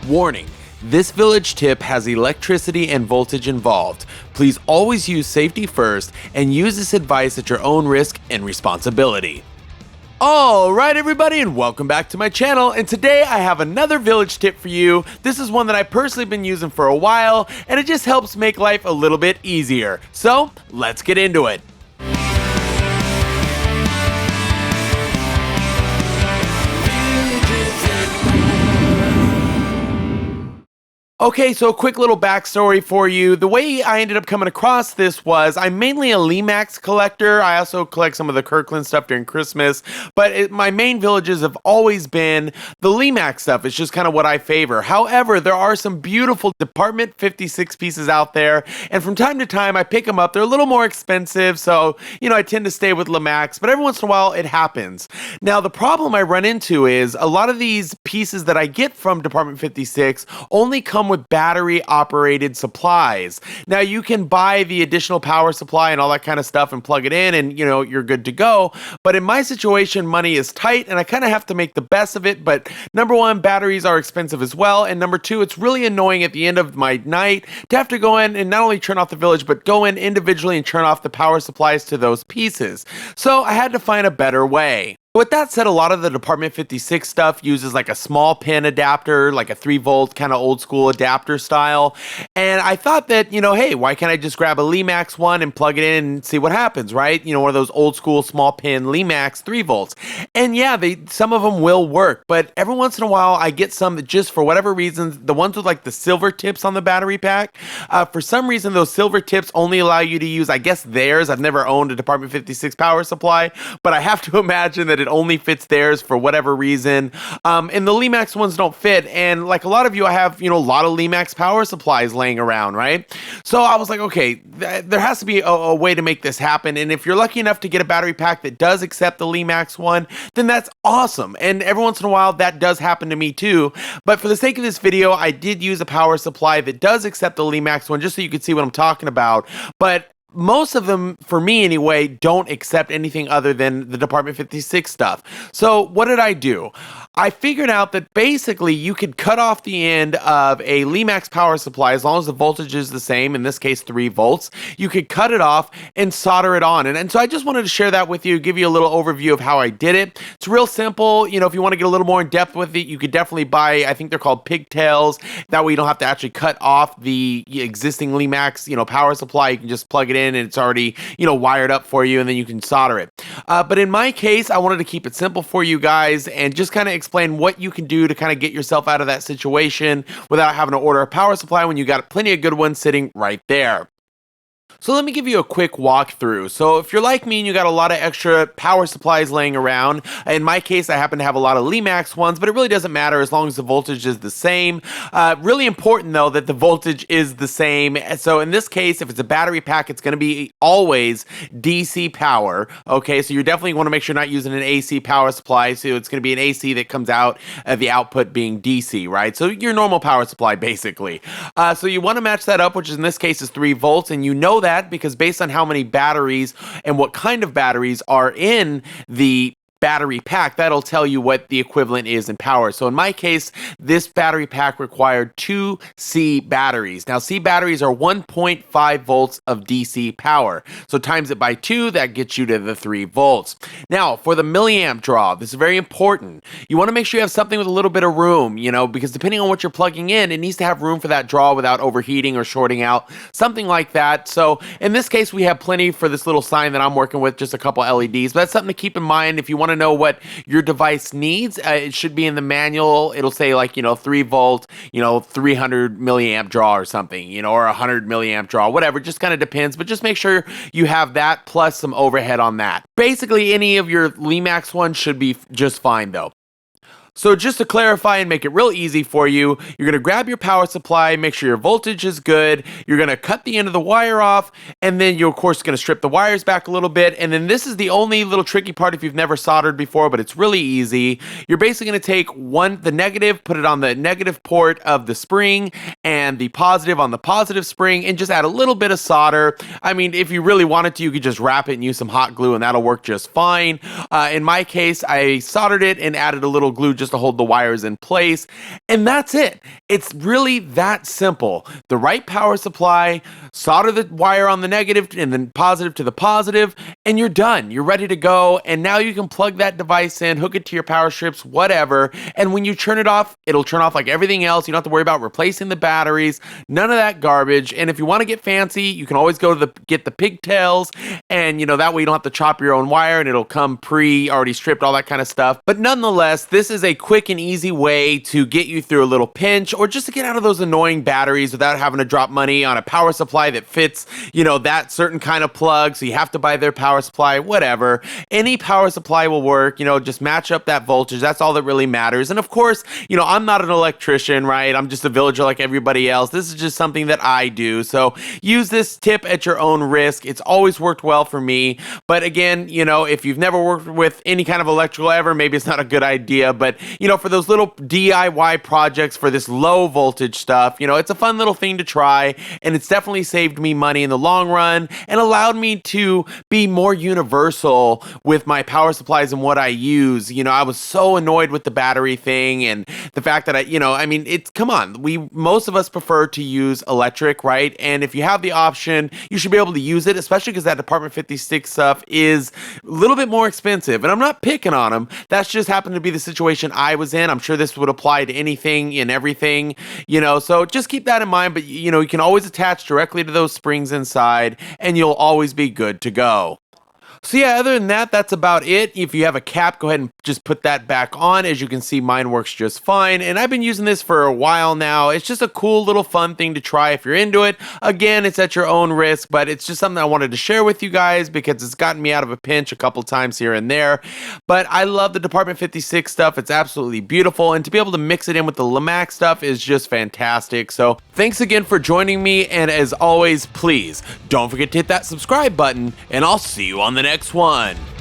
Warning: this village tip has electricity and voltage involved. Please always use safety first and use this advice at your own risk and responsibility. Alright everybody, and welcome back to my channel, and today I have another village tip for you. This is one that I've personally been using for a while, and it just helps make life a little bit easier. So, let's get into it. Okay, so a quick little backstory for you. The way I ended up coming across this was I'm mainly a Lemax collector. I also collect some of the Kirkland stuff during Christmas, but my main villages have always been the Lemax stuff. It's just kind of what I favor. However, there are some beautiful Department 56 pieces out there, and from time to time I pick them up. They're a little more expensive, so I tend to stay with Lemax, but every once in a while it happens. Now, the problem I run into is a lot of these pieces that I get from Department 56 only come with battery operated supplies. Now, you can buy the additional power supply and all that kind of stuff and plug it in and you're good to go, but in my situation money is tight and I kind of have to make the best of it. But number one, batteries are expensive as well, and number two, it's really annoying at the end of my night to have to go in and not only turn off the village but go in individually and turn off the power supplies to those pieces. So I had to find a better way. With that said, a lot of the Department 56 stuff uses like a small pin adapter, like a 3-volt kind of old school adapter style. And I thought that, hey, why can't I just grab a Lemax one and plug it in and see what happens, right? One of those old school small pin Lemax 3 volts. And yeah, some of them will work, but every once in a while I get some that just for whatever reason, the ones with like the silver tips on the battery pack, for some reason those silver tips only allow you to use, I guess, theirs. I've never owned a Department 56 power supply, but I have to imagine that it only fits theirs for whatever reason. And the Lemax ones don't fit. And like a lot of you, I have, a lot of Lemax power supplies laying around, right? So I was like, okay, there has to be a way to make this happen. And if you're lucky enough to get a battery pack that does accept the Lemax one, then that's awesome. And every once in a while, that does happen to me too. But for the sake of this video, I did use a power supply that does accept the Lemax one, just so you can see what I'm talking about. But most of them, for me anyway, don't accept anything other than the Department 56 stuff. So what did I do? I figured out that basically you could cut off the end of a Lemax power supply as long as the voltage is the same, in this case 3 volts. You could cut it off and solder it on. And so I just wanted to share that with you, give you a little overview of how I did it. It's real simple. If you want to get a little more in depth with it, you could definitely buy, I think they're called pigtails. That way you don't have to actually cut off the existing Lemax, power supply. You can just plug it in and it's already, wired up for you, and then you can solder it. But in my case, I wanted to keep it simple for you guys and just kind of explain what you can do to kind of get yourself out of that situation without having to order a power supply when you got plenty of good ones sitting right there. So let me give you a quick walkthrough. So if you're like me and you got a lot of extra power supplies laying around, in my case, I happen to have a lot of Lemax ones, but it really doesn't matter as long as the voltage is the same. Really important though that the voltage is the same. So in this case, if it's a battery pack, it's going to be always DC power. Okay, so you definitely want to make sure you're not using an AC power supply. So it's going to be an AC that comes out of the output being DC, right? So your normal power supply basically. So you want to match that up, which in this case is 3 volts, and you know that because based on how many batteries and what kind of batteries are in the battery pack, that'll tell you what the equivalent is in power. So in my case, this battery pack required 2 C batteries. Now, C batteries are 1.5 volts of DC power. So times it by 2, that gets you to the 3 volts. Now, for the milliamp draw, this is very important. You want to make sure you have something with a little bit of room, because depending on what you're plugging in, it needs to have room for that draw without overheating or shorting out, something like that. So in this case, we have plenty for this little sign that I'm working with, just a couple LEDs. But that's something to keep in mind if you want to know what your device needs. It should be in the manual. It'll say 3 volt, 300 milliamp draw or something, or 100 milliamp draw, whatever. Just kind of depends, but just make sure you have that plus some overhead on that. Basically, any of your Lemax ones should be just fine though. So just to clarify and make it real easy for you, you're going to grab your power supply, make sure your voltage is good, you're going to cut the end of the wire off, and then you're of course going to strip the wires back a little bit, and then this is the only little tricky part if you've never soldered before, but it's really easy. You're basically going to take the negative, put it on the negative port of the spring, and the positive on the positive spring, and just add a little bit of solder. I mean, if you really wanted to, you could just wrap it and use some hot glue, and that'll work just fine. In my case, I soldered it and added a little glue just just to hold the wires in place. And that's it. It's really that simple. The right power supply, solder the wire on the negative and then positive to the positive, and you're done. You're ready to go. And now you can plug that device in, hook it to your power strips, whatever. And when you turn it off, it'll turn off like everything else. You don't have to worry about replacing the batteries, none of that garbage. And if you want to get fancy, you can always go to get the pigtails, and that way you don't have to chop your own wire and it'll come already stripped, all that kind of stuff. But nonetheless, this is a quick and easy way to get you through a little pinch, or just to get out of those annoying batteries without having to drop money on a power supply that fits, that certain kind of plug. So you have to buy their power supply, whatever. Any power supply will work, just match up that voltage. That's all that really matters. And of course, I'm not an electrician, right? I'm just a villager like everybody else. This is just something that I do. So use this tip at your own risk. It's always worked well for me. But again, if you've never worked with any kind of electrical ever, maybe it's not a good idea. But, for those little DIY projects for this low voltage stuff, it's a fun little thing to try. And it's definitely saved me money in the long run and allowed me to be more universal with my power supplies and what I use. I was so annoyed with the battery thing and the fact that come on, most of us prefer to use electric, right? And if you have the option, you should be able to use it, especially because that Department 56 stuff is a little bit more expensive. And I'm not picking on them. That's just happened to be the situation I was in. I'm sure this would apply to anything and everything, so just keep that in mind. But, you can always attach directly to those springs inside and you'll always be good to go. So yeah, other than that, that's about it. If you have a cap, go ahead and just put that back on. As you can see, mine works just fine. And I've been using this for a while now. It's just a cool little fun thing to try if you're into it. Again, it's at your own risk, but it's just something I wanted to share with you guys because it's gotten me out of a pinch a couple times here and there. But I love the Department 56 stuff. It's absolutely beautiful. And to be able to mix it in with the Lemax stuff is just fantastic. So thanks again for joining me. And as always, please don't forget to hit that subscribe button, and I'll see you on the next one.